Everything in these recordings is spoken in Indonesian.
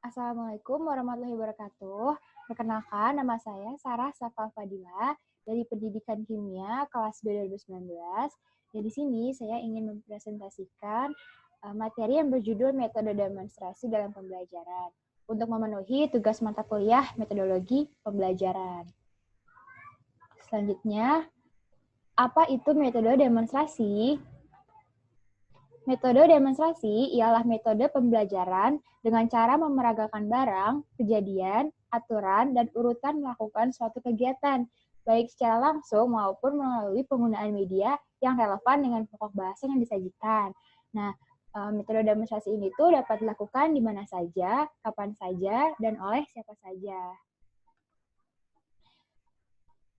Assalamualaikum warahmatullahi wabarakatuh. Perkenalkan, nama saya Sarah Safa Fadila dari Pendidikan Kimia kelas 2 2019. Dan di sini saya ingin mempresentasikan materi yang berjudul metode demonstrasi dalam pembelajaran untuk memenuhi tugas mata kuliah metodologi pembelajaran. Selanjutnya, apa itu metode demonstrasi? Metode demonstrasi ialah metode pembelajaran dengan cara memeragakan barang, kejadian, aturan, dan urutan melakukan suatu kegiatan, baik secara langsung maupun melalui penggunaan media yang relevan dengan pokok bahasa yang disajikan. Nah, metode demonstrasi ini tuh dapat dilakukan di mana saja, kapan saja, dan oleh siapa saja.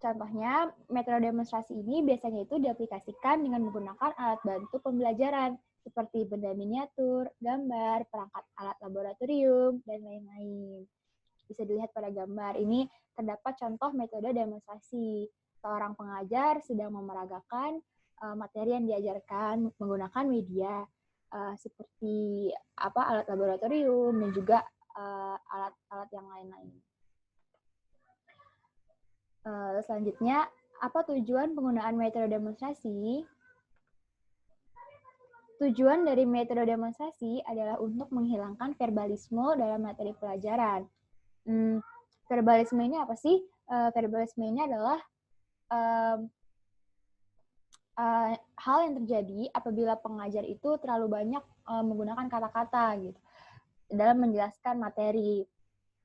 Contohnya, metode demonstrasi ini biasanya itu diaplikasikan dengan menggunakan alat bantu pembelajaran, seperti benda miniatur, gambar, perangkat alat laboratorium, dan lain-lain. Bisa dilihat pada gambar ini, terdapat contoh metode demonstrasi. Seorang pengajar sedang memeragakan materi yang diajarkan menggunakan media, seperti alat laboratorium, dan juga alat-alat yang lain-lain. Selanjutnya, apa tujuan penggunaan metode demonstrasi? Tujuan dari metode demonstrasi adalah untuk menghilangkan verbalisme dalam materi pelajaran. Verbalisme ini apa sih? Verbalisme ini adalah hal yang terjadi apabila pengajar itu terlalu banyak menggunakan kata-kata gitu dalam menjelaskan materi.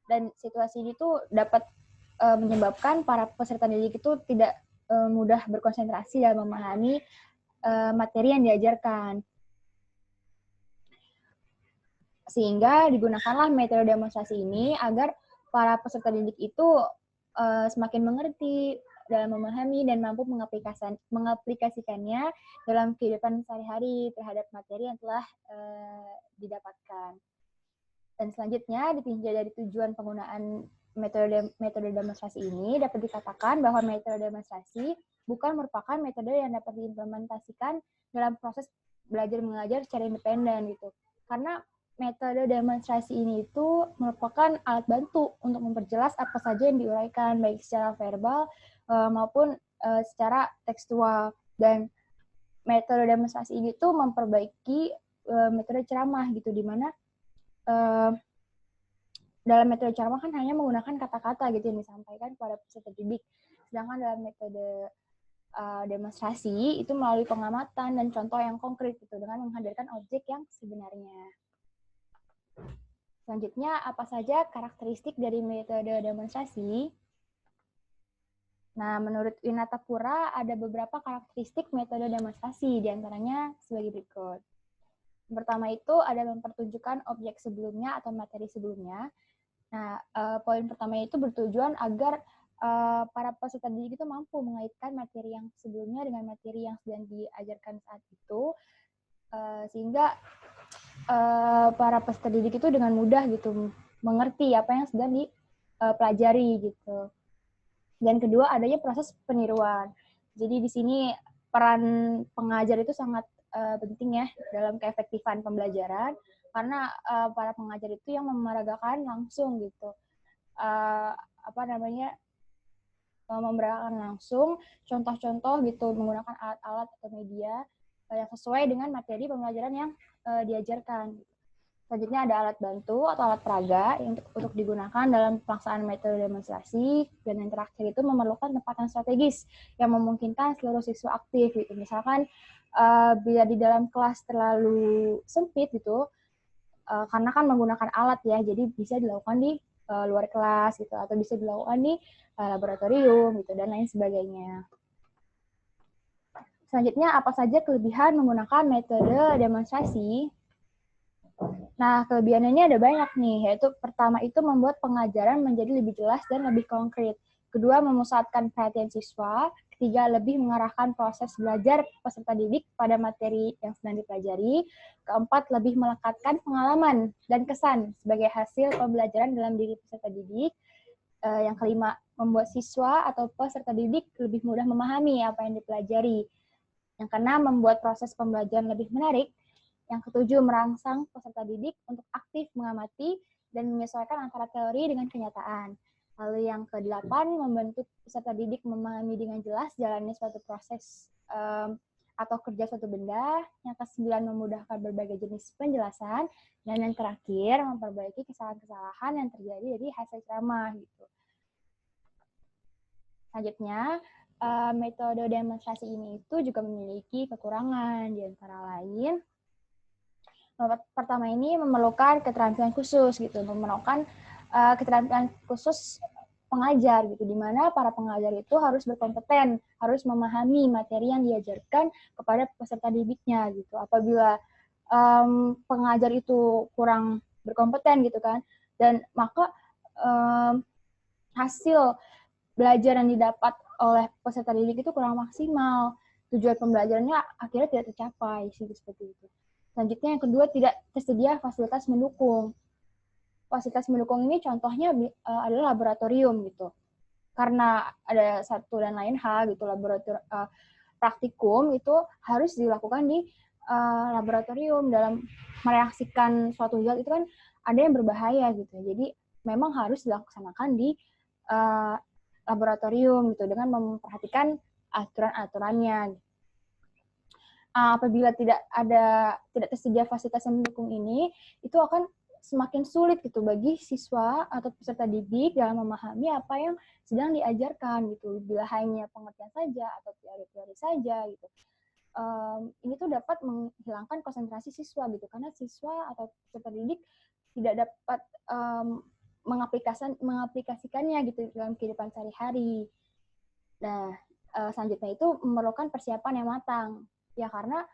Dan situasi ini tuh dapat menyebabkan para peserta didik itu tidak mudah berkonsentrasi dalam memahami materi yang diajarkan. Sehingga digunakanlah metode demonstrasi ini agar para peserta didik itu semakin mengerti dalam memahami dan mampu mengaplikasikannya dalam kehidupan sehari-hari terhadap materi yang telah didapatkan. Dan selanjutnya, ditinjau dari tujuan penggunaan metode demonstrasi ini, dapat dikatakan bahwa metode demonstrasi bukan merupakan metode yang dapat diimplementasikan dalam proses belajar mengajar secara independen gitu. Karena metode demonstrasi ini itu merupakan alat bantu untuk memperjelas apa saja yang diuraikan, baik secara verbal maupun secara tekstual. Dan metode demonstrasi ini tuh memperbaiki metode ceramah gitu, di mana dalam metode ceramah kan hanya menggunakan kata-kata gitu yang disampaikan kepada peserta didik. Sedangkan dalam metode demonstrasi itu melalui pengamatan dan contoh yang konkret gitu dengan menghadirkan objek yang sebenarnya. Selanjutnya, apa saja karakteristik dari metode demonstrasi? Nah, menurut Winatapura ada beberapa karakteristik metode demonstrasi, diantaranya sebagai berikut. Yang pertama itu ada mempertunjukkan objek sebelumnya atau materi sebelumnya. Nah, poin pertama itu bertujuan agar para peserta didik itu mampu mengaitkan materi yang sebelumnya dengan materi yang sedang diajarkan saat itu, sehingga para peserta didik itu dengan mudah gitu mengerti apa yang sedang dipelajari gitu. Dan kedua, adanya proses peniruan. Jadi di sini peran pengajar itu sangat penting ya dalam keefektifan pembelajaran, karena para pengajar itu yang memeragakan langsung gitu, memeragakan langsung contoh-contoh gitu menggunakan alat-alat atau media yang sesuai dengan materi pembelajaran yang diajarkan. Selanjutnya ada alat bantu atau alat peraga untuk digunakan dalam pelaksanaan metode demonstrasi. Dan yang terakhir itu memerlukan tempat yang strategis yang memungkinkan seluruh siswa aktif gitu. Misalkan bila di dalam kelas terlalu sempit gitu, karena kan menggunakan alat ya, jadi bisa dilakukan di luar kelas gitu, atau bisa dilakukan di laboratorium gitu dan lain sebagainya. Selanjutnya, apa saja kelebihan menggunakan metode demonstrasi? Nah, kelebihannya ini ada banyak nih, yaitu pertama itu membuat pengajaran menjadi lebih jelas dan lebih konkret. Kedua, memusatkan perhatian siswa. Ketiga, lebih mengarahkan proses belajar peserta didik pada materi yang sedang dipelajari. Keempat, lebih melekatkan pengalaman dan kesan sebagai hasil pembelajaran dalam diri peserta didik. Yang kelima, membuat siswa atau peserta didik lebih mudah memahami apa yang dipelajari. Yang keenam, membuat proses pembelajaran lebih menarik. Yang ketujuh, merangsang peserta didik untuk aktif mengamati. Dan dan menyesuaikan antara teori dengan kenyataan. Lalu yang ke-8, membantu peserta didik memahami dengan jelas jalannya suatu proses atau kerja suatu benda. Yang ke-9, memudahkan berbagai jenis penjelasan. Dan yang terakhir, memperbaiki kesalahan-kesalahan yang terjadi dari hasil ceramah gitu. Selanjutnya, metode demonstrasi ini itu juga memiliki kekurangan, di antara lain pertama ini memerlukan keterampilan khusus gitu, memerlukan keterampilan khusus pengajar gitu, di mana para pengajar itu harus berkompeten, harus memahami materi yang diajarkan kepada peserta didiknya gitu. Apabila pengajar itu kurang berkompeten gitu kan, dan maka hasil belajar yang didapat oleh peserta didik itu kurang maksimal, tujuan pembelajarannya akhirnya tidak tercapai sih, seperti itu. Selanjutnya yang kedua, tidak tersedia fasilitas mendukung. Fasilitas mendukung ini contohnya adalah laboratorium gitu. Karena ada satu dan lain hal gitu, praktikum itu harus dilakukan di laboratorium. Dalam mereaksikan suatu zat itu kan ada yang berbahaya gitu. Jadi memang harus dilaksanakan di laboratorium gitu, dengan memperhatikan aturan-aturannya. Apabila tidak tersedia fasilitas yang mendukung ini, itu akan semakin sulit gitu bagi siswa atau peserta didik dalam memahami apa yang sedang diajarkan gitu. Bila hanya pengertian saja atau teori-teori saja gitu, ini tuh dapat menghilangkan konsentrasi siswa gitu, karena siswa atau peserta didik tidak dapat mengaplikasikannya gitu dalam kehidupan sehari-hari. Nah, selanjutnya itu memerlukan persiapan yang matang. Ya, karena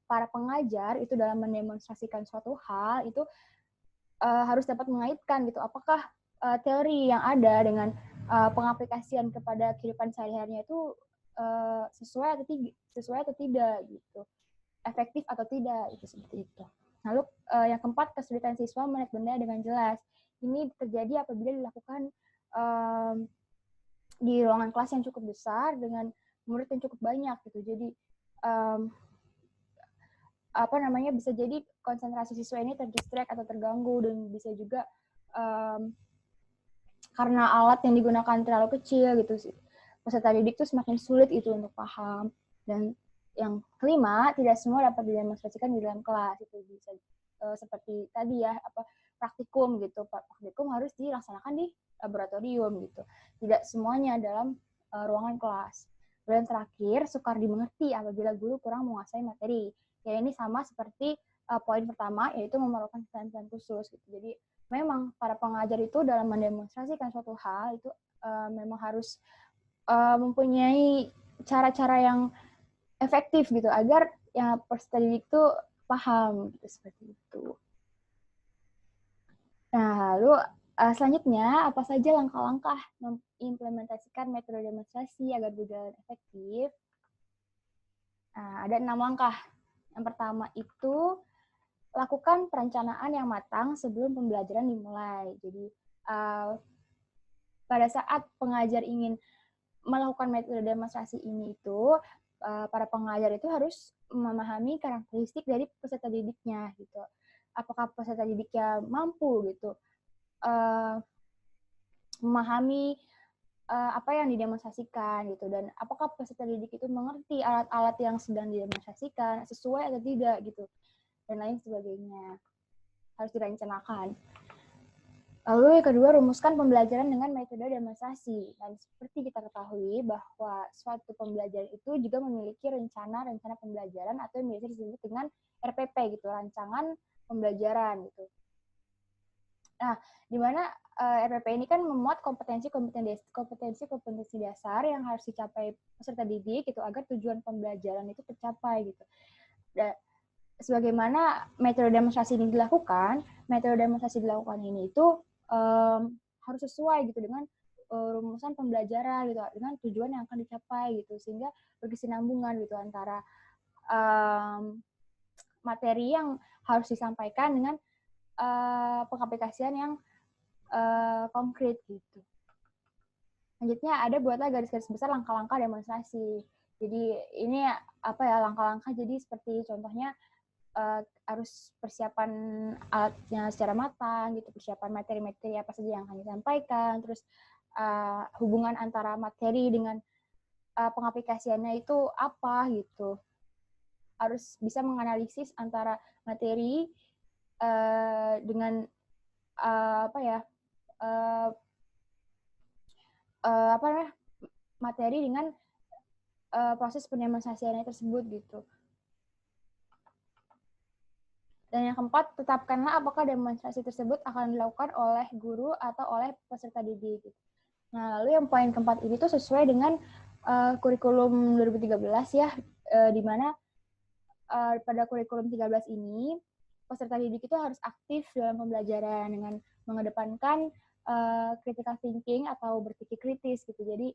para pengajar itu dalam mendemonstrasikan suatu hal itu harus dapat mengaitkan gitu, apakah teori yang ada dengan pengaplikasian kepada kehidupan sehari-harinya itu sesuai atau tidak gitu, efektif atau tidak, itu seperti itu. Lalu yang keempat, kesulitan siswa melihat benda dengan jelas. Ini terjadi apabila dilakukan di ruangan kelas yang cukup besar dengan murid yang cukup banyak gitu. Jadi bisa jadi konsentrasi siswa ini terdistract atau terganggu, dan bisa juga karena alat yang digunakan terlalu kecil gitu, peserta didik tuh semakin sulit itu untuk paham. Dan yang kelima, tidak semua dapat didemonstrasikan di dalam kelas. Itu bisa seperti tadi ya, praktikum gitu. Praktikum harus dilaksanakan di laboratorium gitu. Tidak semuanya dalam ruangan kelas. Dan terakhir, sukar dimengerti apabila guru kurang menguasai materi. Ya, ini sama seperti poin pertama, yaitu memerlukan keterampilan khusus gitu. Jadi memang para pengajar itu dalam mendemonstrasikan suatu hal itu memang harus mempunyai cara-cara yang efektif gitu, agar yang peserta didik itu paham gitu, seperti itu. Nah, lalu selanjutnya, apa saja langkah-langkah mengimplementasikan metode demonstrasi agar berjalan efektif? Nah, ada 6 langkah. Yang pertama itu, lakukan perencanaan yang matang sebelum pembelajaran dimulai. Jadi, pada saat pengajar ingin melakukan metode demonstrasi ini itu, para pengajar itu harus memahami karakteristik dari peserta didiknya gitu. Apakah peserta didiknya mampu gitu memahami apa yang didemonstrasikan gitu, dan apakah peserta didik itu mengerti alat-alat yang sedang didemonstrasikan sesuai atau tidak gitu, dan lain sebagainya. Harus direncanakan. Lalu yang kedua, rumuskan pembelajaran dengan metode demonstrasi. Dan seperti kita ketahui bahwa suatu pembelajaran itu juga memiliki rencana pembelajaran atau yang biasa disebut dengan RPP gitu, rancangan pembelajaran gitu. Nah, di mana RPP ini kan memuat kompetensi dasar yang harus dicapai peserta didik gitu, agar tujuan pembelajaran itu tercapai gitu. Dan sebagaimana metode demonstrasi ini dilakukan, ini itu harus sesuai gitu dengan rumusan pembelajaran gitu, dengan tujuan yang akan dicapai gitu, sehingga berkesinambungan gitu antara materi yang harus disampaikan dengan pengaplikasian yang konkret gitu. Selanjutnya ada buatlah garis-garis besar langkah-langkah demonstrasi. Jadi ini langkah-langkah, jadi seperti contohnya harus persiapan alatnya secara matang gitu, persiapan materi-materi apa saja yang akan disampaikan, terus hubungan antara materi dengan pengaplikasiannya itu apa gitu. Harus bisa menganalisis antara materi dengan materi dengan proses pendemonstrasiannya tersebut gitu. Dan yang keempat, tetapkanlah apakah demonstrasi tersebut akan dilakukan oleh guru atau oleh peserta didik. Nah, lalu yang poin keempat ini tuh sesuai dengan kurikulum 2013 ya, di mana pada kurikulum 13 ini, peserta didik itu harus aktif dalam pembelajaran dengan mengedepankan critical thinking atau berpikir kritis gitu. Jadi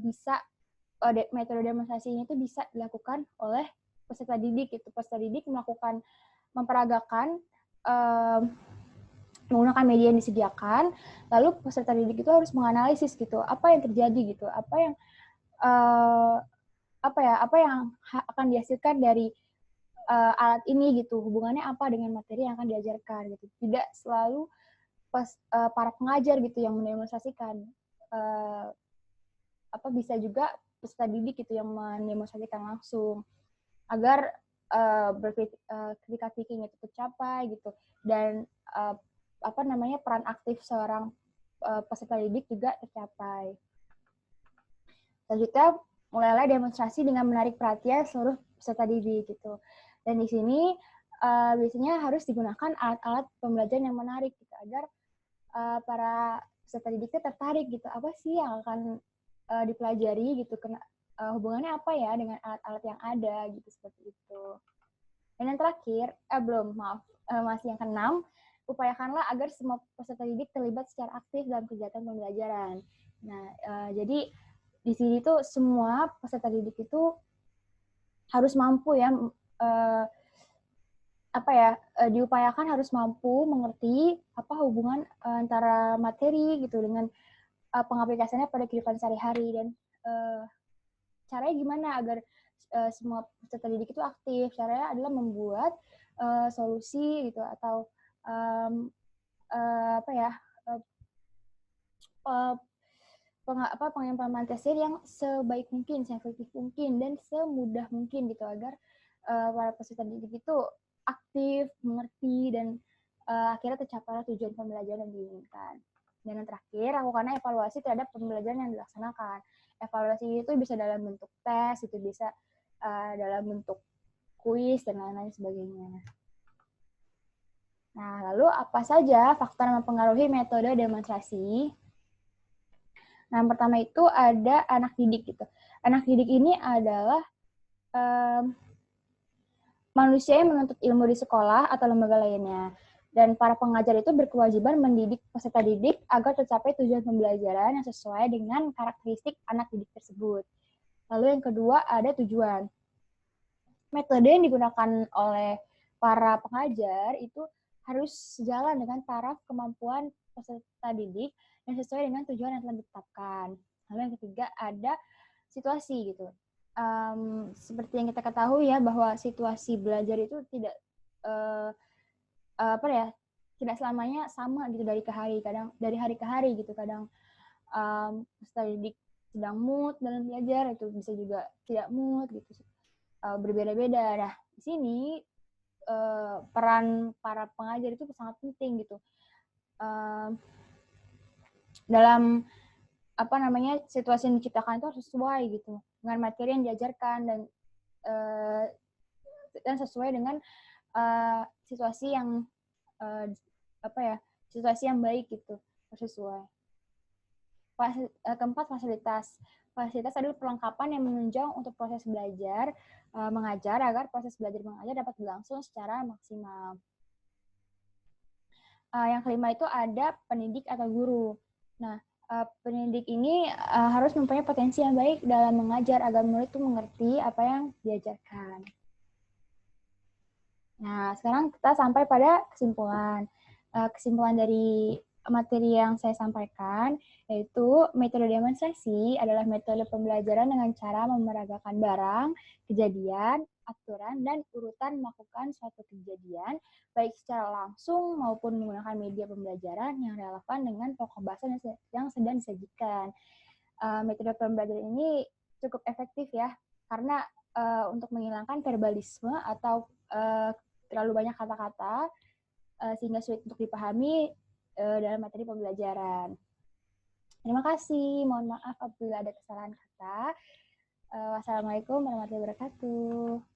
bisa metode demonstrasi ini tuh bisa dilakukan oleh peserta didik gitu. Peserta didik memperagakan menggunakan media yang disediakan, lalu peserta didik itu harus menganalisis gitu, apa yang terjadi gitu, apa yang akan dihasilkan dari alat ini gitu, hubungannya apa dengan materi yang akan diajarkan gitu. Tidak selalu para pengajar gitu yang mendemonstrasikan, bisa juga peserta didik gitu yang mendemonstrasikan langsung, agar critical thinking itu tercapai gitu, dan peran aktif seorang peserta didik juga tercapai. Selanjutnya, mulailah demonstrasi dengan menarik perhatian seluruh peserta didik gitu. Dan di sini biasanya harus digunakan alat-alat pembelajaran yang menarik gitu, agar para peserta didiknya tertarik gitu, apa sih yang akan dipelajari gitu, hubungannya apa ya dengan alat-alat yang ada gitu, seperti itu. Dan yang terakhir, masih yang keenam, upayakanlah agar semua peserta didik terlibat secara aktif dalam kegiatan pembelajaran. Nah, jadi di sini tuh semua peserta didik itu harus mampu ya, diupayakan harus mampu mengerti apa hubungan antara materi gitu dengan pengaplikasiannya pada kehidupan sehari-hari, dan caranya gimana agar semua peserta didik itu aktif. Caranya adalah membuat solusi gitu, atau pengimplementasian yang sebaik mungkin, seefektif mungkin, dan semudah mungkin gitu, agar para peserta didik itu aktif, mengerti, dan akhirnya tercapailah tujuan pembelajaran yang diinginkan. Dan yang terakhir, lakukan evaluasi terhadap pembelajaran yang dilaksanakan. Evaluasi itu bisa dalam bentuk tes, itu bisa dalam bentuk kuis, dan lain-lain sebagainya. Nah, lalu apa saja faktor yang mempengaruhi metode demonstrasi? Nah, yang pertama itu ada anak didik gitu. Anak didik ini adalah manusia yang menuntut ilmu di sekolah atau lembaga lainnya. Dan para pengajar itu berkewajiban mendidik peserta didik agar tercapai tujuan pembelajaran yang sesuai dengan karakteristik anak didik tersebut. Lalu yang kedua ada tujuan. Metode yang digunakan oleh para pengajar itu harus sejalan dengan taraf kemampuan peserta didik yang sesuai dengan tujuan yang telah ditetapkan. Lalu yang ketiga ada situasi gitu. Seperti yang kita ketahui ya, bahwa situasi belajar itu tidak tidak selamanya sama gitu dari hari ke hari gitu. Kadang peserta didik sedang mood dalam belajar, itu bisa juga tidak mood gitu, berbeda-beda. Nah, di sini peran para pengajar itu sangat penting gitu, dalam situasi yang diciptakan itu harus sesuai gitu dengan materi yang diajarkan, dan sesuai dengan situasi yang situasi yang baik gitu, sesuai. Keempat, fasilitas. Fasilitas adalah perlengkapan yang menunjang untuk proses belajar mengajar, agar proses belajar mengajar dapat berlangsung secara maksimal. Yang kelima itu ada pendidik atau guru. Nah, pendidik ini harus mempunyai potensi yang baik dalam mengajar, agar murid itu mengerti apa yang diajarkan. Nah, sekarang kita sampai pada kesimpulan. Kesimpulan dari materi yang saya sampaikan, yaitu metode demonstrasi adalah metode pembelajaran dengan cara memeragakan barang, kejadian, aturan, dan urutan melakukan suatu kejadian, baik secara langsung maupun menggunakan media pembelajaran yang relevan dengan pokok bahasan yang sedang disajikan. Metode pembelajaran ini cukup efektif ya, karena untuk menghilangkan verbalisme atau terlalu banyak kata-kata, sehingga sulit untuk dipahami dalam materi pembelajaran. Terima kasih. Mohon maaf apabila ada kesalahan kata. Wassalamualaikum warahmatullahi wabarakatuh.